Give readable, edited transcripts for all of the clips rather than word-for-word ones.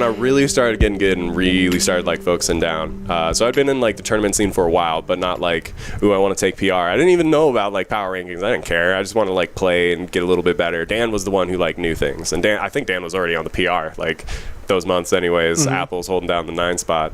when I really started getting good and really started like focusing down. So I'd been in like the tournament scene for a while, but not like, ooh, I want to take PR. I didn't even know about like power rankings. I didn't care. I just wanted to like play and get a little bit better. Dan was the one who like knew things, and I think Dan was already on the PR like those months anyways. Apple's holding down the 9 spot,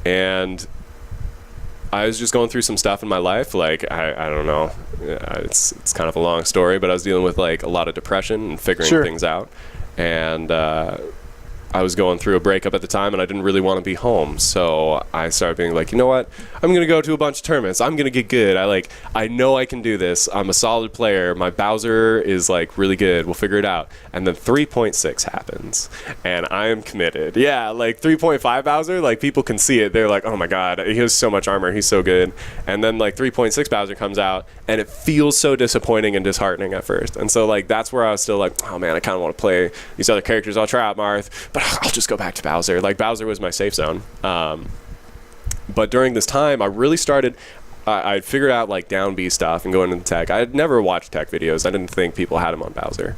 and I was just going through some stuff in my life. Like, I don't know. It's kind of a long story, but I was dealing with like a lot of depression and figuring things out. And I was going through a breakup at the time, and I didn't really want to be home. So I started being like, you know what? I'm going to go to a bunch of tournaments. I'm going to get good. I know I can do this. I'm a solid player. My Bowser is like really good. We'll figure it out. And then 3.6 happens, and I am committed. Yeah, like 3.5 Bowser, like people can see it. They're like, oh my God, he has so much armor. He's so good. And then like 3.6 Bowser comes out, and it feels so disappointing and disheartening at first. And so like that's where I was still like, oh man, I kind of want to play these other characters. I'll try out Marth, but I'll just go back to Bowser. Like Bowser was my safe zone. But during this time, I really started. I figured out like down B stuff and going into tech. I had never watched tech videos. I didn't think people had them on Bowser.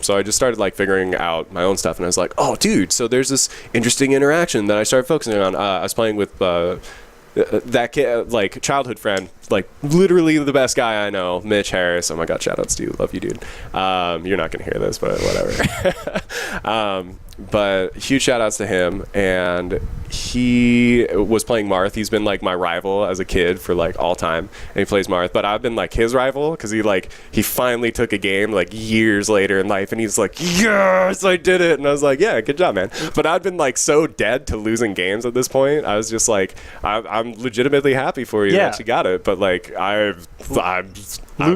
So I just started like figuring out my own stuff, and I was like, oh, dude. So there's this interesting interaction that I started focusing on. I was playing with that kid, like childhood friend, like literally the best guy I know, Mitch Harris. Oh my God, shout outs to you. Love you, dude. You're not gonna hear this, but whatever. But huge shout outs to him. And he was playing Marth. He's been like my rival as a kid for like all time, and he plays Marth. But I've been like his rival because he finally took a game like years later in life, and he's like, yes, I did it. And I was like, yeah, good job, man. But I'd been like so dead to losing games at this point. I was just like, I'm legitimately happy for you that you got it, but like I'm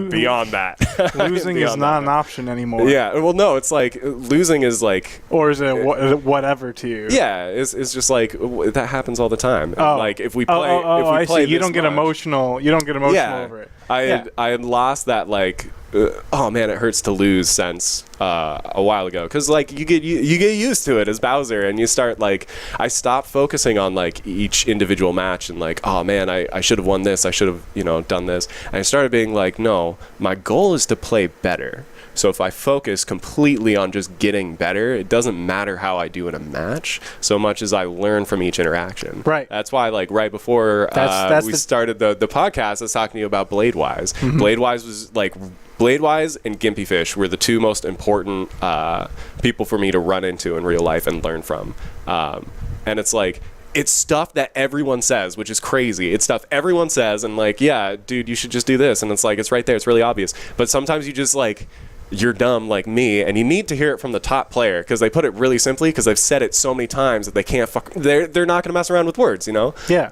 beyond that. Losing is not an option anymore. Yeah, well, no, it's like losing is like, or is it whatever to you? Yeah, it's just like that happens all the time. And like if we play, I see. You don't get emotional. You don't get emotional over it. I had lost that like, oh man, it hurts to lose sense a while ago, because like you get used to it as Bowser, and you start like, I stopped focusing on like each individual match and like, oh man, I should have won this, I should have done this, and I started being like, no, my goal is to play better. So if I focus completely on just getting better, it doesn't matter how I do in a match so much as I learn from each interaction. Right. That's why, like, right before we started the podcast, I was talking to you about Bladewise. Mm-hmm. Bladewise was, like, Bladewise and Gimpy Fish were the two most important people for me to run into in real life and learn from. And it's like, it's stuff that everyone says, which is crazy. It's stuff everyone says, and like, yeah, dude, you should just do this. And it's like, it's right there. It's really obvious. But sometimes you just like, you're dumb like me, and you need to hear it from the top player, because they put it really simply, because I've said it so many times that they can't they're not going to mess around with words, you know? Yeah.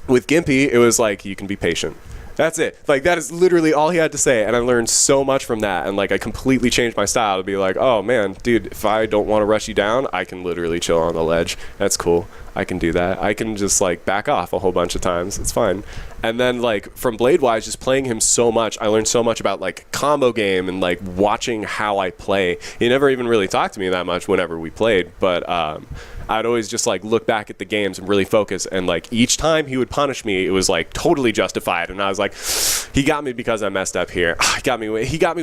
With Gimpy, it was like, you can be patient. That's it. Like, that is literally all he had to say, and I learned so much from that, and like, I completely changed my style to be like, oh man, dude, if I don't want to rush you down, I can literally chill on the ledge. That's cool. I can do that. I can just like back off a whole bunch of times. It's fine. And then like from Bladewise, just playing him so much, I learned so much about like combo game and like watching how I play. He never even really talked to me that much whenever we played, but I'd always just like look back at the games and really focus, and like each time he would punish me, it was like totally justified, and I was like, he got me because I messed up here. He got me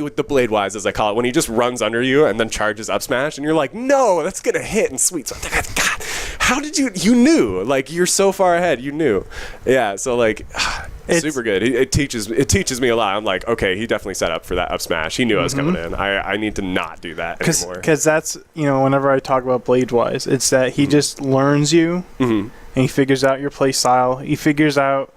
with the Bladewise, as I call it, when he just runs under you and then charges up smash, and you're like, no, that's gonna hit, and sweet. So God, how did you knew, like, you're so far ahead, you knew. Yeah, so like, it's super good. It teaches me a lot. I'm like, okay, he definitely set up for that up smash. He knew I was coming in. I need to not do that anymore. Because that's, whenever I talk about Bladewise, it's that he just learns you, and he figures out your play style. He figures out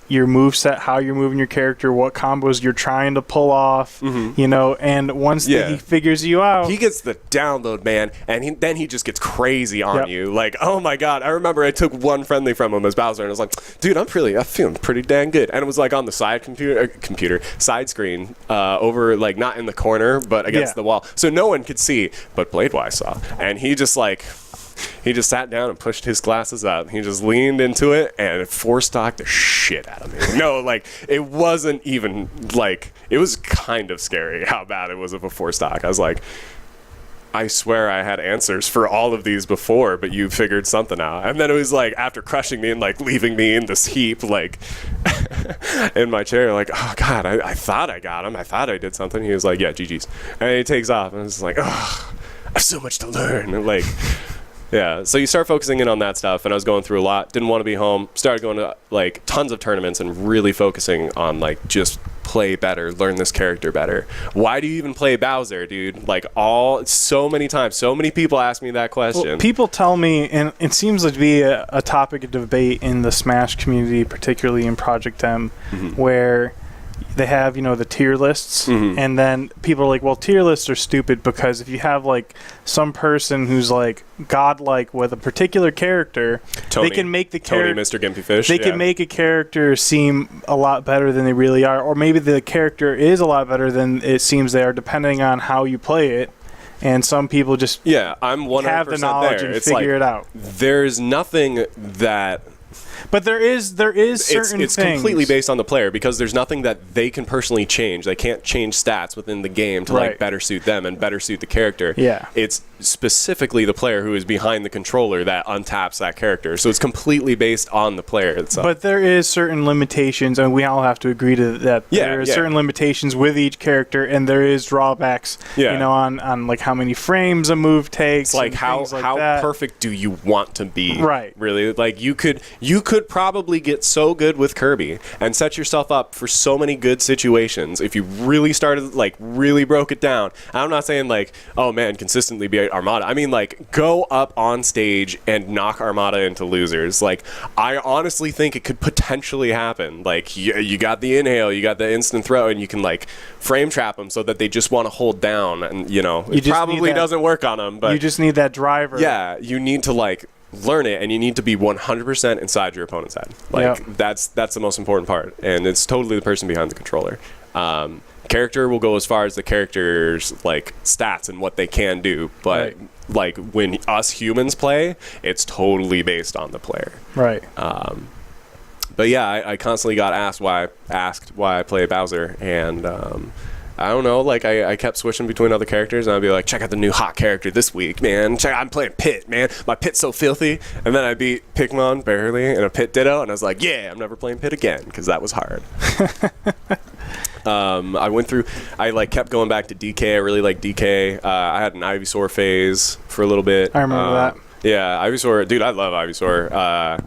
your moveset, how you're moving your character, what combos you're trying to pull off, and once he figures you out, he gets the download, man, and then he just gets crazy on you. Like, oh my God, I remember I took one friendly from him as Bowser, and I was like, dude, I'm feeling pretty dang good. And it was like on the side side screen, over, like, not in the corner, but against the wall, so no one could see, but Bladewise saw, and he just sat down and pushed his glasses up. He just leaned into it and four-stocked the shit out of me. No, like, it wasn't even, like, it was kind of scary how bad it was of a four-stock. I was like, I swear I had answers for all of these before, but you figured something out. And then it was like, after crushing me and like leaving me in this heap, like, in my chair, like, oh God, I thought I got him. I thought I did something. He was like, yeah, GG's. And he takes off, and I was like, oh. I have so much to learn. And like, yeah. So you start focusing in on that stuff, and I was going through a lot. Didn't want to be home. Started going to like tons of tournaments and really focusing on like just play better, learn this character better. Why do you even play Bowser, dude? Like so many times, so many people ask me that question. Well, people tell me, and it seems to be a topic of debate in the Smash community, particularly in Project M, where they have, the tier lists, and then people are like, well, tier lists are stupid because if you have like some person who's like godlike with a particular character, Tony, they can make the character, Mr. Gimpy Fish, they can make a character seem a lot better than they really are, or maybe the character is a lot better than it seems they are, depending on how you play it. And some people just I'm 100% have the knowledge there. and figure it out. There's nothing that. But there is certain it's things. completely based on the player because there's nothing that they can personally change. They can't change stats within the game to like better suit them and better suit the character. Yeah. It's specifically the player who is behind the controller that untaps that character. So it's completely based on the player itself. But there is certain limitations, and we all have to agree to that. Yeah, there are certain limitations with each character, and there is drawbacks. On like how many frames a move takes. It's like how that. perfect do you want to be? Right. Really, like you could probably get so good with Kirby and set yourself up for so many good situations if you really started like really broke it down. I'm not saying like, oh man, consistently be Armada. I mean like go up on stage and knock Armada into losers. Like I honestly think it could potentially happen. Like you got the inhale, you got the instant throw, and you can like frame trap them so that they just want to hold down, and it probably doesn't work on them, but you just need that driver. Yeah, you need to like learn it, and you need to be 100% inside your opponent's head. Like that's the most important part, and it's totally the person behind the controller. Character will go as far as the character's like stats and what they can do, but like when us humans play, it's totally based on the player. Right. But yeah, I constantly got asked why I play Bowser, and I don't know, like I kept switching between other characters, and I'd be like, check out the new hot character this week, man. I'm playing Pit, man. My Pit's so filthy. And then I beat Pikmin barely in a Pit Ditto, and I was like, yeah, I'm never playing Pit again, because that was hard. I like kept going back to DK. I really like DK. I had an Ivysaur phase for a little bit. I remember that. Yeah, Ivysaur, dude, I love Ivysaur.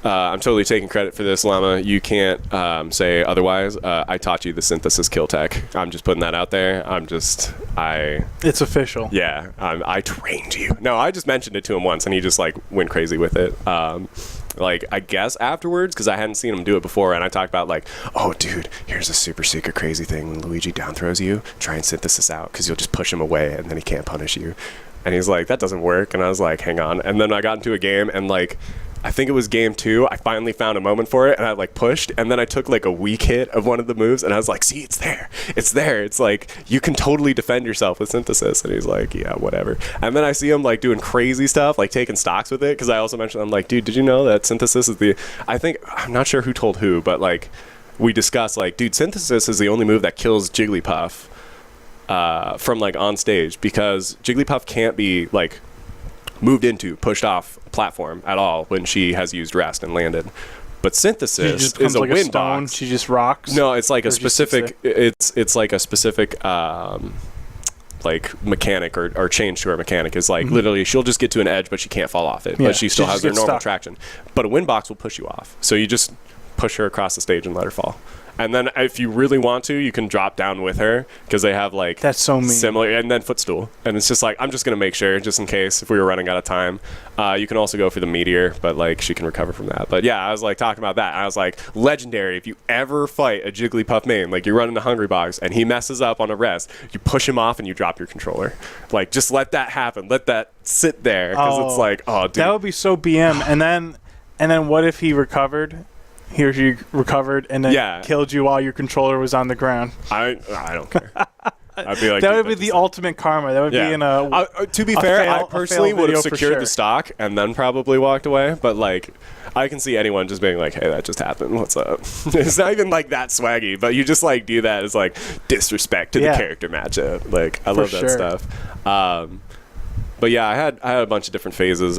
I'm totally taking credit for this, Llama. You can't say otherwise. I taught you the synthesis kill tech. I'm just putting that out there. It's official. Yeah, I trained you. No, I just mentioned it to him once, and he just like went crazy with it. Like I guess afterwards, because I hadn't seen him do it before, and I talked about like, oh dude, here's a super secret crazy thing. When Luigi down throws you, try and synthesis out, because you'll just push him away, and then he can't punish you. And he's like, that doesn't work. And I was like, hang on. And then I got into a game, and like, I think it was game 2, I finally found a moment for it, and I like pushed, and then I took like a weak hit of one of the moves, and I was like, see, it's there. It's like, you can totally defend yourself with synthesis. And he's like, yeah, whatever. And then I see him like doing crazy stuff, like taking stocks with it, because I also mentioned, I'm like, dude, did you know that synthesis is I'm not sure who told who, but like, we discussed like, dude, synthesis is the only move that kills Jigglypuff from like on stage, because Jigglypuff can't be like moved into, pushed off a platform at all when she has used rest and landed. But synthesis is a like win a stone. box. She just rocks. No, it's like a specific. It's like a specific like mechanic or change to her mechanic. Is like literally she'll just get to an edge, but she can't fall off it. But she still has her normal traction. But a win box will push you off. So you just push her across the stage and let her fall. And then if you really want to, you can drop down with her, because they have like that's so mean. Similar, and then footstool. And it's just like, I'm just going to make sure, just in case if we were running out of time. You can also go for the meteor, but like she can recover from that. But yeah, I was like talking about that. I was like, legendary, if you ever fight a Jigglypuff main, like you're running a Hungry Box and he messes up on a rest, you push him off and you drop your controller. Like just let that happen. Let that sit there, because it's like, oh dude. That would be so BM. And then what if he recovered? He or she recovered and then killed you while your controller was on the ground. I don't care. I'd be like, that would be the ultimate karma. That would be in a. To be fair, I personally would have secured the stock and then probably walked away. But like, I can see anyone just being like, "Hey, that just happened. What's up?" It's not even like that swaggy, but you just like do that as like disrespect to the character matchup. Like, I love that stuff. But yeah, I had a bunch of different phases.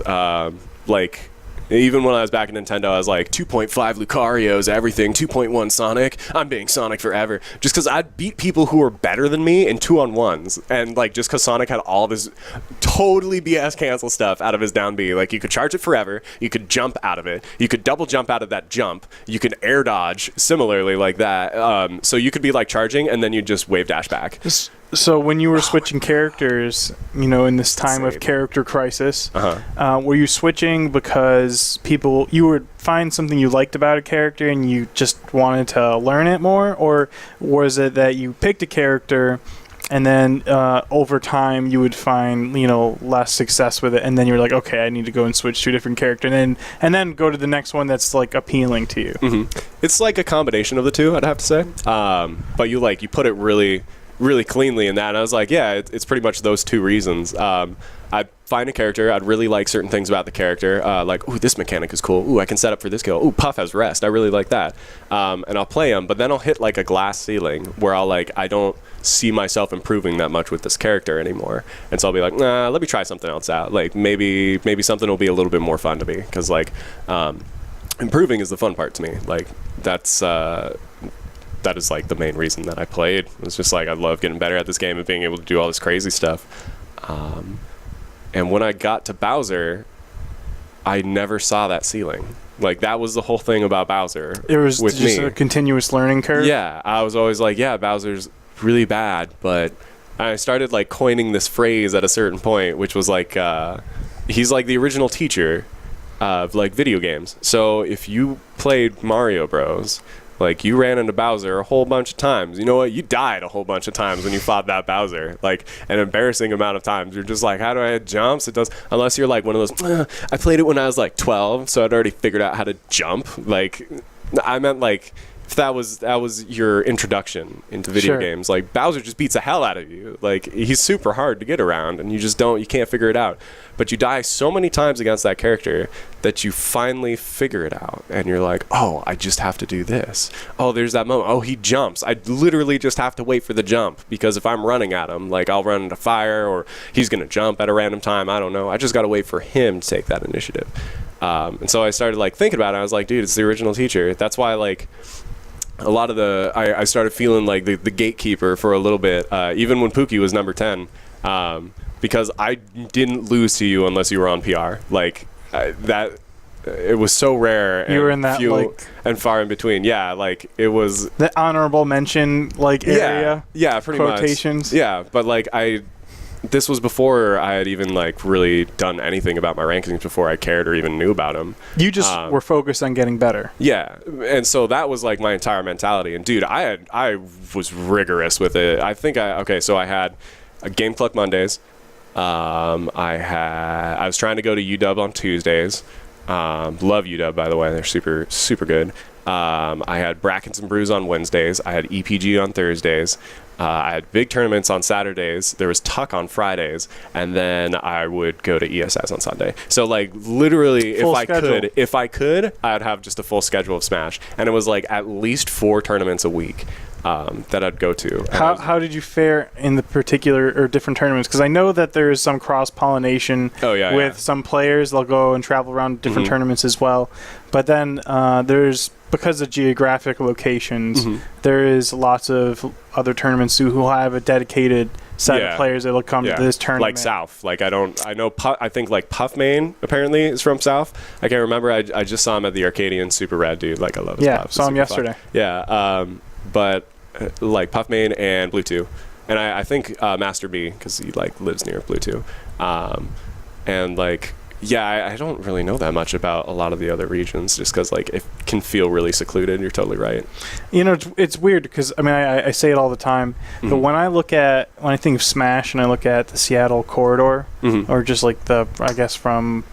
Like, Even when I was back in Nintendo, I was like 2.5 Lucario's everything, 2.1 Sonic. I'm being Sonic forever. Just because I'd beat people who were better than me in 2-on-1s, and like just because Sonic had all this totally BS cancel stuff out of his down B. Like you could charge it forever, you could jump out of it, you could double jump out of that jump, you could air dodge similarly like that. So you could be like charging and then you just wave dash back. So when you were switching characters, you know, in this time of character crisis, were you switching because you would find something you liked about a character and you just wanted to learn it more? Or was it that you picked a character and then over time you would find, you know, less success with it, and then you're like, okay, I need to go and switch to a different character, and then go to the next one that's like appealing to you? Mm-hmm. It's like a combination of the two, I'd have to say. But you put it really cleanly in that, and I was like, yeah, it's pretty much those two reasons. I'd find a character, I'd really like certain things about the character, like, ooh, this mechanic is cool, ooh, I can set up for this kill, ooh, Puff has rest, I really like that, and I'll play him, but then I'll hit like a glass ceiling where I don't see myself improving that much with this character anymore, and so I'll be like, nah, let me try something else out, like maybe something will be a little bit more fun to me, because like improving is the fun part to me. Like that is like the main reason that I played. It's just like I love getting better at this game and being able to do all this crazy stuff. And when I got to Bowser, I never saw that ceiling. Like that was the whole thing about Bowser. It was with just me. A continuous learning curve. Yeah, I was always like, yeah, Bowser's really bad, but I started like coining this phrase at a certain point, which was like, he's like the original teacher of like video games. So if you played Mario Bros, like you ran into Bowser a whole bunch of times. You know what? You died a whole bunch of times when you fought that Bowser. Like an embarrassing amount of times. You're just like, how do I hit jumps? It does, unless you're like one of those. I played it when I was like 12, so I'd already figured out how to jump. Like I meant like if that was your introduction into video games. Like Bowser just beats the hell out of you. Like he's super hard to get around, and you can't figure it out. But you die so many times against that character that you finally figure it out, and you're like, oh, I just have to do this. Oh, there's that moment. Oh, he jumps. I literally just have to wait for the jump, because if I'm running at him, like I'll run into fire, or he's gonna jump at a random time. I don't know. I just gotta wait for him to take that initiative. And so I started like thinking about it. I was like, dude, it's the original teacher. That's why like a lot of I started feeling like the gatekeeper for a little bit, even when Pookie was number 10. Because I didn't lose to you unless you were on PR. Like that, it was so rare. You were in that few like and far in between. Yeah, like it was the honorable mention like area. Yeah, pretty quotations. much. Yeah, but like this was before I had even like really done anything about my rankings, before I cared or even knew about them. You just were focused on getting better. Yeah, and so that was like my entire mentality. And dude, I was rigorous with it. I had a Game Cluck Mondays. I was trying to go to UW on Tuesdays. Love UW, by the way. They're super, super good. I had Brackets and Brews on Wednesdays. I had EPG on Thursdays. I had big tournaments on Saturdays. There was Tuck on Fridays, and then I would go to ESS on Sunday. So like literally, if I could, I'd have just a full schedule of Smash, and it was like at least 4 tournaments a week that I'd go to. How did you fare in the particular or different tournaments? Because I know that there is some cross pollination with some players. They'll go and travel around different tournaments as well, but then there's, because of geographic locations, there is lots of other tournaments who will have a dedicated set of players that will come to this tournament. Like South. Like I think like Puff Main apparently is from South. I can't remember. I just saw him at the Arcadian. Super rad dude. Like I love his Puff. Saw him yesterday. Fun. Yeah. But like Puff Main and Blue 2. And I think Master B, because he like lives near Blue 2. And like, yeah, I don't really know that much about a lot of the other regions, just because like it can feel really secluded. You're totally right. You know, it's weird because I mean I say it all the time, but when I think of Smash and I look at the Seattle corridor, or just like I guess from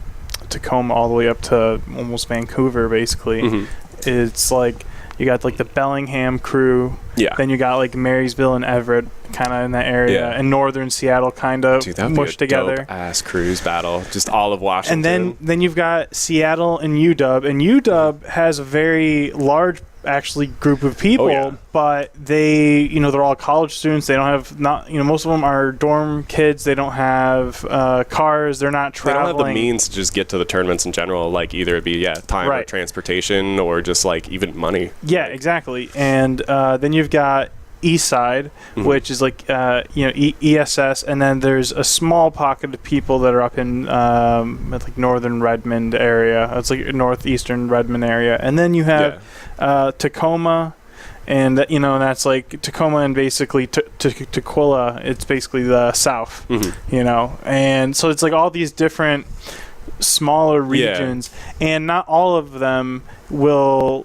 Tacoma all the way up to almost Vancouver, basically, it's like you got like the Bellingham crew. Yeah. Then you got like Marysville and Everett, kind of in that area, and northern Seattle, kind of mushed together. Dope-ass cruise battle, just all of Washington. And then you've got Seattle and UW has a very large actually group of people, but they, they're all college students. They don't have most of them are dorm kids. They don't have cars. They're not traveling. They don't have the means to just get to the tournaments in general. Like either it be time or transportation or just like even money. Yeah, exactly. And then you've got Eastside, which is like ESS, and then there's a small pocket of people that are up in like northern Redmond area. It's like northeastern Redmond area, and then you have Tacoma, and that's like Tacoma and basically Tukwila. It's basically the south, and so it's like all these different smaller regions, and not all of them will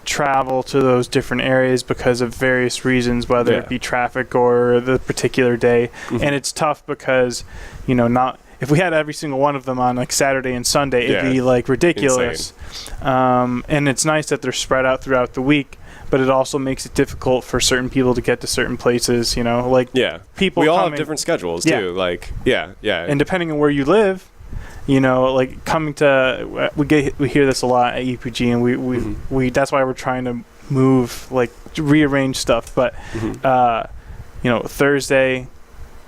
travel to those different areas because of various reasons, whether it be traffic or the particular day. And it's tough because not if we had every single one of them on like Saturday and Sunday, it'd be like ridiculous. And it's nice that they're spread out throughout the week, but it also makes it difficult for certain people to get to certain places, like people we all have different schedules too, like and depending on where you live, like coming to we hear this a lot at ePG, and we that's why we're trying to move, like rearrange stuff. But Thursday,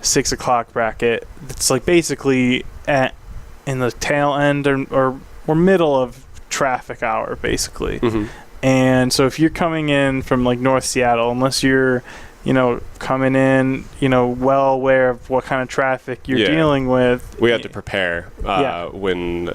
6 o'clock bracket. It's like basically in the tail end or middle of traffic hour, basically. And so if you're coming in from like North Seattle, unless you're coming in, well aware of what kind of traffic you're dealing with. We had to prepare when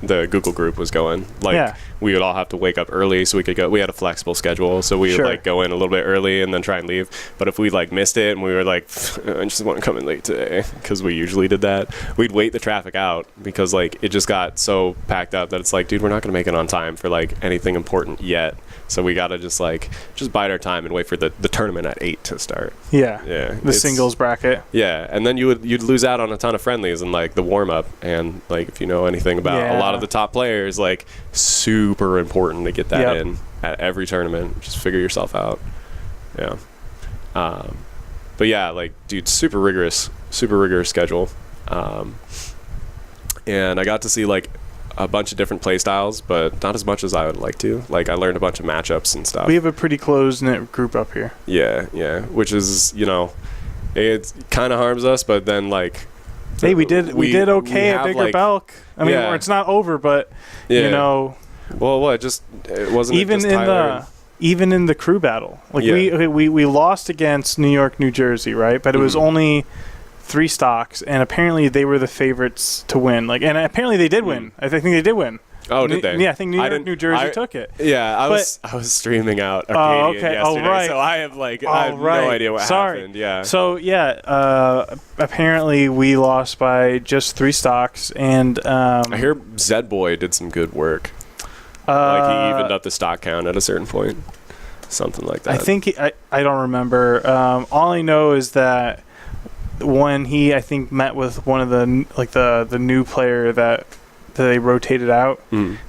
the Google group was going. Like, we would all have to wake up early so we could go. We had a flexible schedule, so we would like go in a little bit early and then try and leave. But if we like missed it and we were like, I just want to come in late today, because we usually did that, we'd wait the traffic out because like it just got so packed up that it's like, dude, we're not going to make it on time for like anything important yet. So we got to just bide our time and wait for the tournament at 8 to start. The singles bracket. And then you'd lose out on a ton of friendlies and like the warm up, and like if you know anything about a lot of the top players, like super important to get that in at every tournament. Just figure yourself out. But like, dude, super rigorous schedule. And I got to see like a bunch of different play styles, but not as much as I would like to. Like, I learned a bunch of matchups and stuff. We have a pretty close-knit group up here. Which is, it kind of harms us, but then, like... Hey, we did okay at Bigger Belk. I mean, it's not over, but, Well, it wasn't even in the crew battle. Like, we lost against New York, New Jersey, right? But it was only 3 stocks, and apparently they were the favorites to win. Like, and apparently they did win. I think they did win. Oh, did they? Yeah, I think New York, New Jersey took it. Yeah, I was streaming out Arcadian yesterday, so I have no idea what happened. Yeah. So apparently we lost by just 3 stocks, and I hear Zed Boy did some good work. Like he evened up the stock count at a certain point, something like that. I think I don't remember. All I know is that when he, I think, met with one of the new player that they rotated out,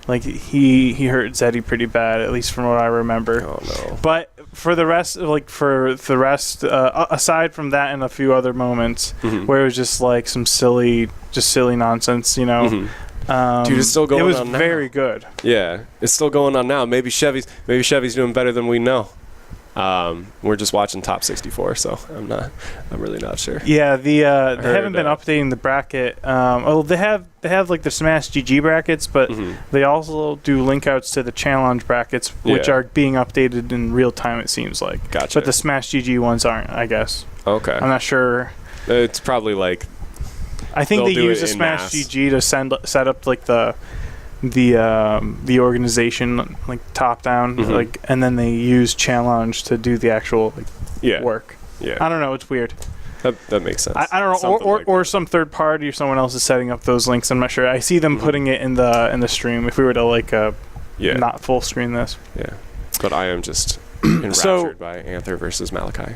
like he hurt Zeddy pretty bad, at least from what I remember. Oh no! But for the rest, aside from that and a few other moments where it was just like some silly nonsense, dude, it's still going on. It was very good. Yeah, it's still going on now. Maybe Chevy's doing better than we know. We're just watching Top 64, so I'm really not sure. Yeah, they haven't been updating the bracket. They have like the Smash GG brackets, but they also do link outs to the challenge brackets, which are being updated in real time, it seems like. Gotcha. But the Smash GG ones aren't, I guess. Okay. I'm not sure. It's probably like, I think they use the Smash GG to set up like the organization, like top down, like, and then they use challenge to do the actual work. I don't know, it's weird. That makes sense. I don't know, or some third party or someone else is setting up those links. I'm not sure. I see them putting it in the stream. If we were to not full screen this, but I am just enraptured by Anther versus Malachi.